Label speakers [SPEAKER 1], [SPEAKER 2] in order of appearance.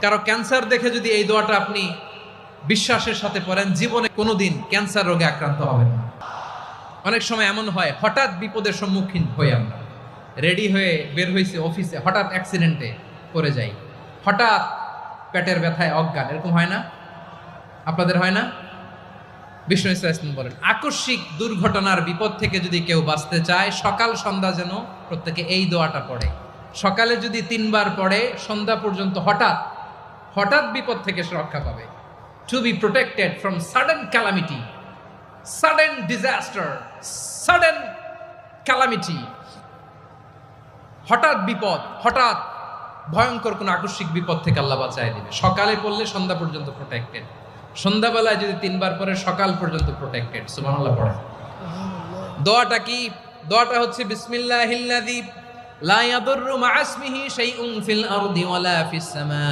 [SPEAKER 1] কারো ক্যান্সার দেখে যদি এই দোয়াটা আপনি বিশ্বাসের সাথে পড়েন, জীবনে কোনোদিন ক্যান্সার রোগে আক্রান্ত হবেন না। অনেক সময় এমন হয়, হঠাৎ বিপদের সম্মুখীন হই আমরা, রেডি হয়ে বের হয়েছে অফিসে, হঠাৎ অ্যাক্সিডেন্টে পড়ে যাই, হঠাৎ পেটের ব্যথায় অজ্ঞান, এরকম হয় না? আপনাদের হয় না? বিষ্ণু ইসলাম বলেন, আকস্মিক দুর্ঘটনার বিপদ থেকে যদি কেউ বাঁচতে চায়, সকাল সন্ধ্যা যেন প্রত্যেকে এই দোয়াটা পড়ে। সকালে যদি 3 বার পড়ে, সন্ধ্যা পর্যন্ত হঠাৎ হঠাৎ বিপদ থেকে সে রক্ষা পাবে। To be protected from sudden calamity, sudden disaster, sudden calamity, হঠাৎ বিপদ, হঠাৎ ভয়ঙ্কর কোন আকস্মিক বিপদ থেকে আল্লাহ বাঁচায় দিবে। সকালে পড়লে সন্ধ্যা পর্যন্ত প্রোটেক্টেড, সন্ধ্যাবেলায় যদি 3 বার পরে সকাল পর্যন্ত প্রোটেক্টেড। সুবহানাল্লাহ পড়ে। দোয়াটা কি? দোয়াটা হচ্ছে বিসমিল্লাহিল্লাযী লা ইয়াদুররু মা ইসমিহি শাইউন ফিল আরদি ওয়ালা ফিস সামা।